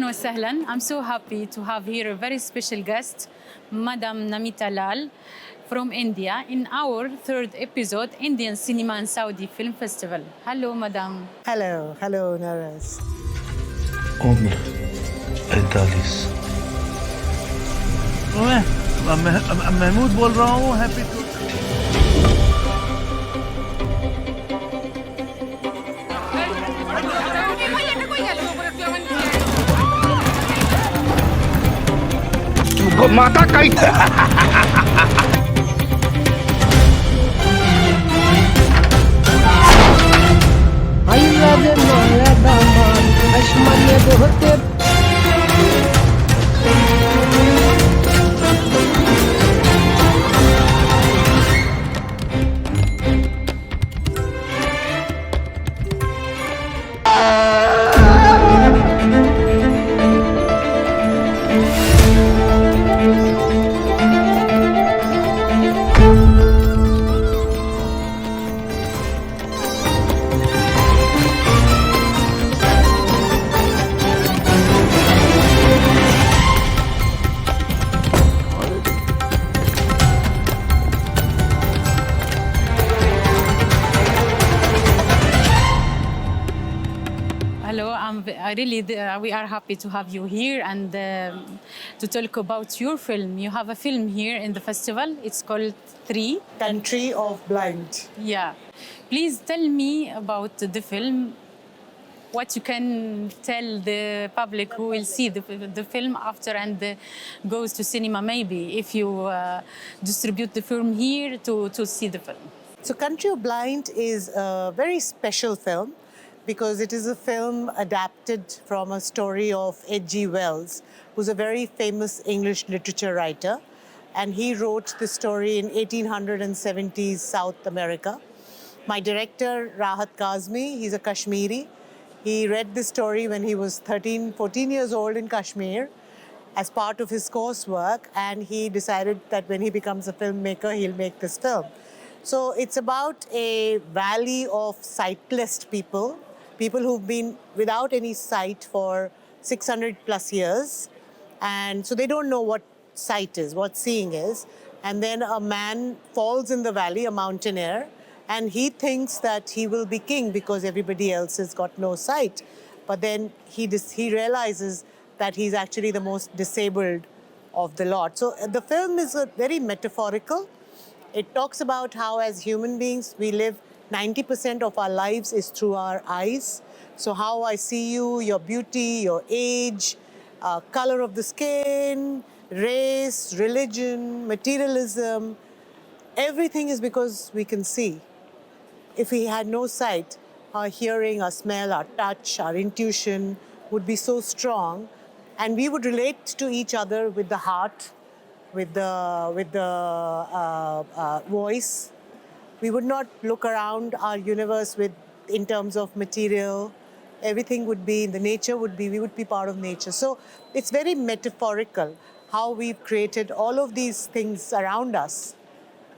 أهلا وسهلا. I'm so happy to have here a very special guest, Madam Namita Lal from India in our third episode, Indian Cinema and Saudi Film Festival. Hello, Madam. Hello, Nورس. عمر इकतालीस महमूद बोल रहा हूँ happy to माता का Hello, we are happy to have you here and to talk about your film. You have a film here in the festival. It's called Three. Country of Blind. Yeah. Please tell me about the film. What you can tell the public who will see the film after and goes to cinema maybe if you distribute the film here to see the film. So Country of Blind is a very special film because it is a film adapted from a story of H.G. Wells, who's a very famous English literature writer. And he wrote the story in 1870s South America. My director, Rahat Kazmi, he's a Kashmiri. He read this story when he was 14 years old in Kashmir as part of his coursework, and he decided that when he becomes a filmmaker, he'll make this film. So it's about a valley of sightless people who've been without any sight for 600 plus years. And so they don't know what sight is, what seeing is. And then a man falls in the valley, a mountaineer, and he thinks that he will be king because everybody else has got no sight. But then he realizes that he's actually the most disabled of the lot. So the film is very metaphorical. It talks about how as human beings we live 90% of our lives is through our eyes. So how I see you, your beauty, your age, color of the skin, race, religion, materialism, everything is because we can see. If we had no sight, our hearing, our smell, our touch, our intuition would be so strong, and we would relate to each other with the heart, with the voice. We would not look around our universe in terms of material. Everything would be, we would be part of nature. So it's very metaphorical how we've created all of these things around us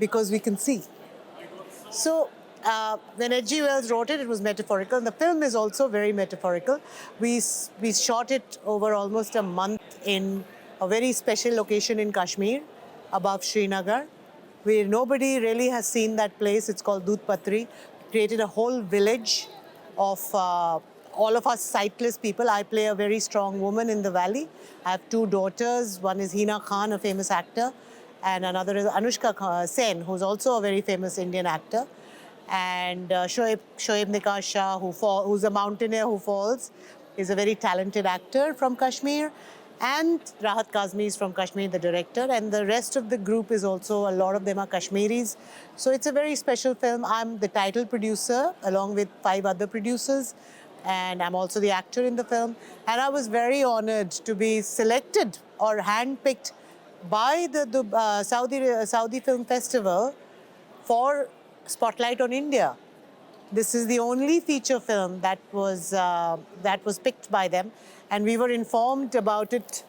because we can see. So when H.G. Wells wrote it, it was metaphorical. And the film is also very metaphorical. We shot it over almost a month in a very special location in Kashmir, above Srinagar, where nobody really has seen that place. It's called Dudhpatri. We created a whole village of all of us sightless people. I play a very strong woman in the valley. I have two daughters. One is Hina Khan, a famous actor, and another is Anushka Sen, who's also a very famous Indian actor. And Shoaib Nikas Shah, who's a mountaineer who falls, is a very talented actor from Kashmir. And Rahat Kazmi is from Kashmir, the director. And the rest of the group is also, a lot of them are Kashmiris. So it's a very special film. I'm the title producer, along with 5 other producers. And I'm also the actor in the film. And I was very honored to be selected or handpicked by the Saudi Film Festival for Spotlight on India. This is the only feature film that was picked by them, and we were informed about it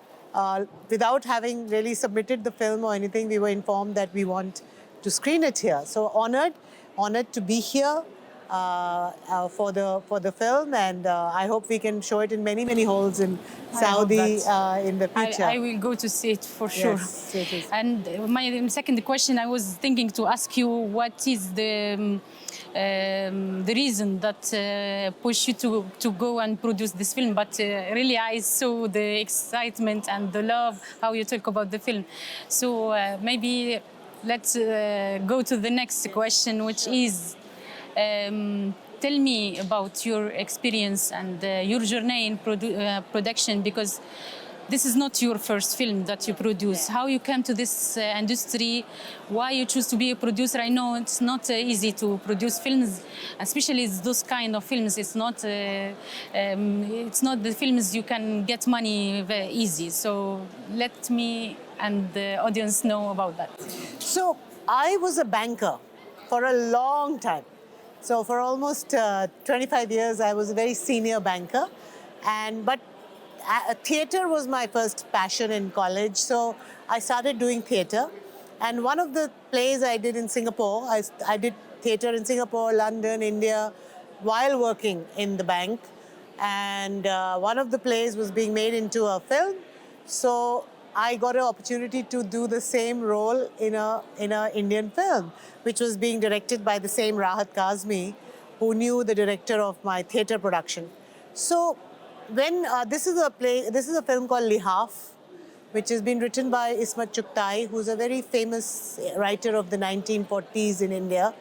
without having really submitted the film or anything. We were informed that we want to screen it here. So honored to be here, for the film, and I hope we can show it in many halls in I Saudi hope that. in the future. I will go to see it for sure. Yes, it is. And my second question, I was thinking to ask you, what is the reason that pushed you to go and produce this film? But really, I saw the excitement and the love, how you talk about the film. So maybe let's go to the next question, which is, tell me about your experience and your journey in production, because this is not your first film that you produce. How you came to this industry, why you choose to be a producer. I know it's not easy to produce films, especially those kind of films. It's not the films you can get money very easy. So let me and the audience know about that. So I was a banker for a long time. So for almost 25 years, I was a very senior banker. But theatre was my first passion in college. So I started doing theatre. And one of the plays I did in Singapore, I did theatre in Singapore, London, India, while working in the bank. And one of the plays was being made into a film. So I got an opportunity to do the same role in a Indian film, which was being directed by the same Rahat Kazmi, who knew the director of my theatre production. So when this is a film called Lihaf, which has been written by Ismat Chugtai, who's a very famous writer of the 1940s in India.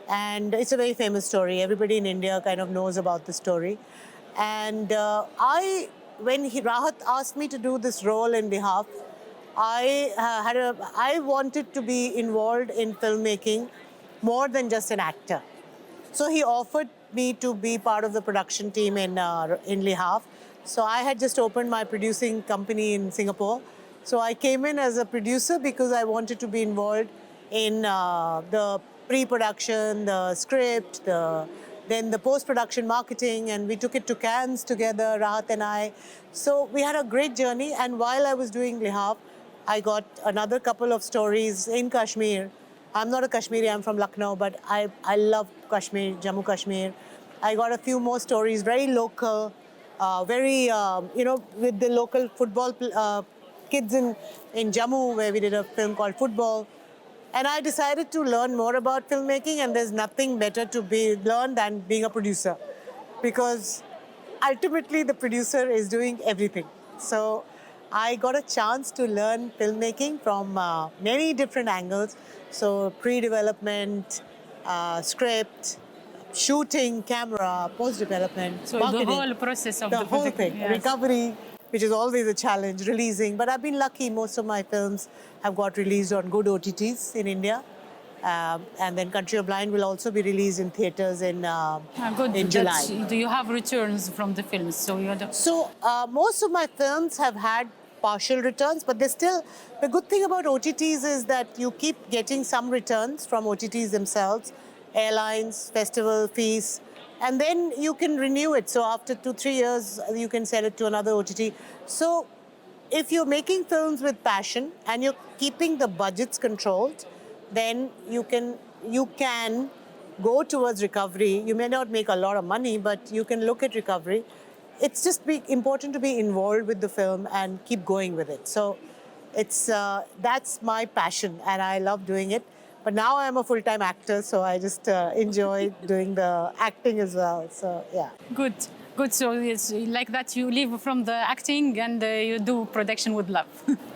And it's a very famous story. Everybody in India kind of knows about the story. And when Rahat asked me to do this role in Lihaf, I wanted to be involved in filmmaking more than just an actor. So he offered me to be part of the production team in Lihaf. So I had just opened my producing company in Singapore. So I came in as a producer because I wanted to be involved in the pre-production, the script, then the post-production marketing, and we took it to Cannes together, Rahat and I. So we had a great journey, and while I was doing Lihaf, I got another couple of stories in Kashmir. I'm not a Kashmiri, I'm from Lucknow, but I love Kashmir, Jammu Kashmir. I got a few more stories, very local, with the local football kids in Jammu, where we did a film called Football. And I decided to learn more about filmmaking, and there's nothing better to be learned than being a producer, because ultimately the producer is doing everything. So I got a chance to learn filmmaking from many different angles. So pre-development, script, shooting, camera, post-development, So marketing, the whole process of the whole thing, yes. recovery, which is always a challenge, releasing. But I've been lucky, most of my films have got released on good OTTs in India. And then Country of Blind will also be released in theatres in July. Do you have returns from the films? So most of my films have had partial returns, but there's still, the good thing about OTTs is that you keep getting some returns from OTTs themselves, airlines, festival fees, and then you can renew it. So after 2-3 years, you can sell it to another OTT. So if you're making films with passion and you're keeping the budgets controlled, then you can go towards recovery. You may not make a lot of money, but you can look at recovery. It's just important to be involved with the film and keep going with it. So that's my passion, and I love doing it. But now I'm a full-time actor, so I just enjoy doing the acting as well. So yeah. Good. So it's like that you live from the acting and you do production with love.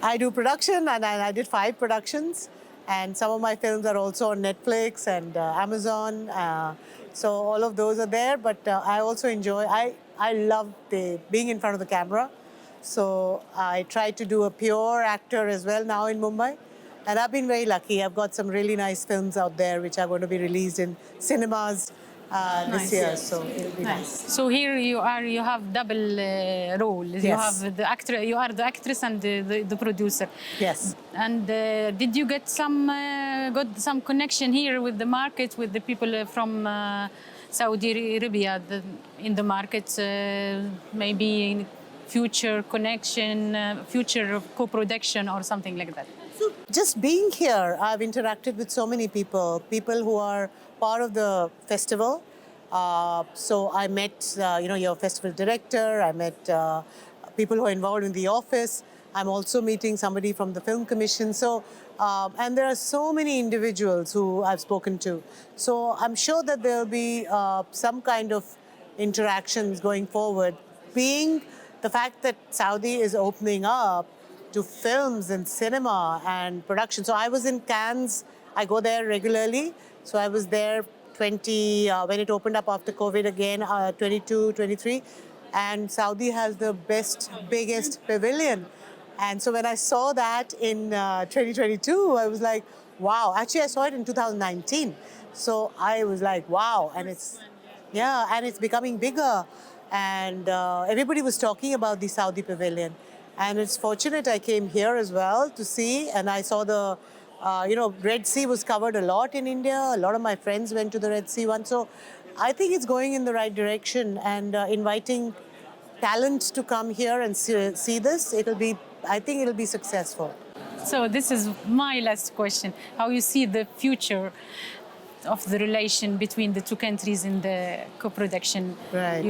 I do production, and I did 5 productions. And some of my films are also on Netflix and Amazon. So all of those are there. But I also enjoy, I love being in front of the camera. So I try to do a pure actor as well now in Mumbai. And I've been very lucky. I've got some really nice films out there which are going to be released in cinemas this year. So it'll be nice. So here you have double role. Yes. You have the actor, you are the actress and the producer. Yes. And did you get some connection here with the market, with the people from Saudi Arabia in the market? Maybe future connection, future co-production or something like that? So just being here, I've interacted with so many people who are part of the festival. So I met, your festival director. I met people who are involved in the office. I'm also meeting somebody from the Film Commission. So, and there are so many individuals who I've spoken to. So I'm sure that there'll be some kind of interactions going forward, being the fact that Saudi is opening up to films and cinema and production. So I was in Cannes. I go there regularly. So I was there when it opened up after COVID again, 22, 23. And Saudi has the best, biggest pavilion. And so when I saw that in 2022, I was like, wow. Actually, I saw it in 2019. So I was like, wow. And it's becoming bigger. And everybody was talking about the Saudi pavilion. And it's fortunate I came here as well to see, and I saw the, Red Sea was covered a lot in India. A lot of my friends went to the Red Sea one. So I think it's going in the right direction, and inviting talent to come here and see this, I think it'll be successful. So this is my last question. How you see the future of the relation between the two countries in the co-production? Right.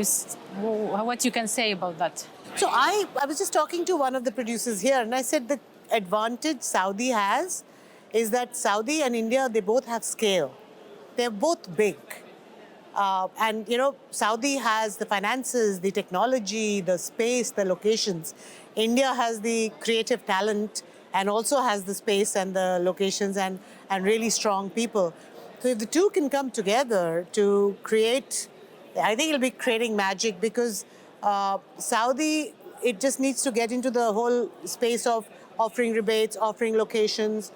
What you can say about that? So I was just talking to one of the producers here, and I said the advantage Saudi has is that Saudi and India, they both have scale. They're both big. And, Saudi has the finances, the technology, the space, the locations. India has the creative talent and also has the space and the locations and really strong people. So if the two can come together to create, I think it'll be creating magic, because Saudi, it just needs to get into the whole space of offering rebates, offering locations.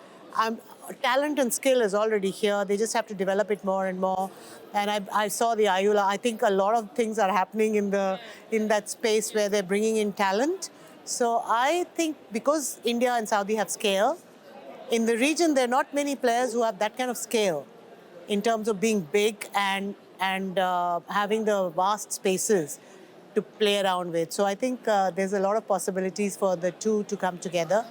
Talent and skill is already here. They just have to develop it more and more. And I saw the Ayula. I think a lot of things are happening in that space where they're bringing in talent. So I think because India and Saudi have scale, in the region there are not many players who have that kind of scale in terms of being big and having the vast spaces to play around with. So I think there's a lot of possibilities for the two to come together.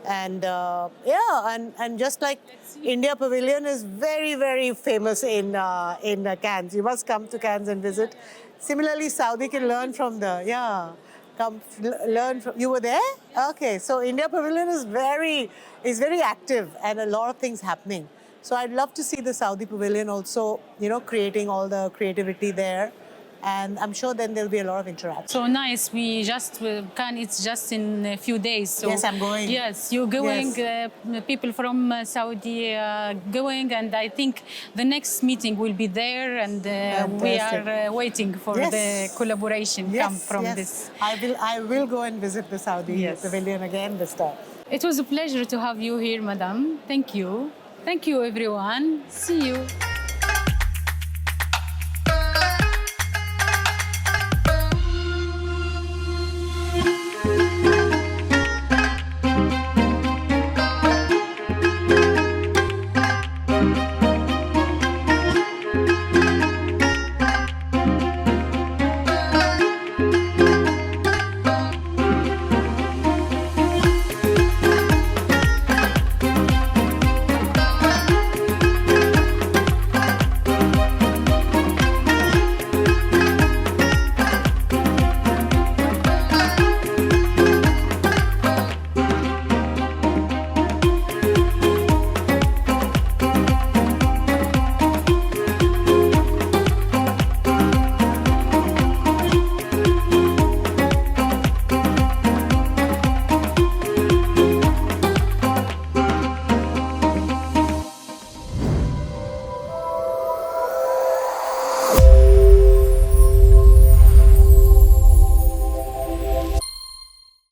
And and just like India Pavilion is very, very famous in Cannes. You must come to Cannes and visit. Similarly, Saudi can learn from learn from. You were there? Okay, so India Pavilion is very active and a lot of things happening. So I'd love to see the Saudi Pavilion also, creating all the creativity there. And I'm sure then there'll be a lot of interaction. So nice. It's just in a few days. So yes, I'm going. Yes, you're going. Yes. People from Saudi going, and I think the next meeting will be there, and we are waiting for the collaboration come from this. I will go and visit the Saudi Pavilion again this time. It was a pleasure to have you here, Madam. Thank you. Thank you, everyone. See you.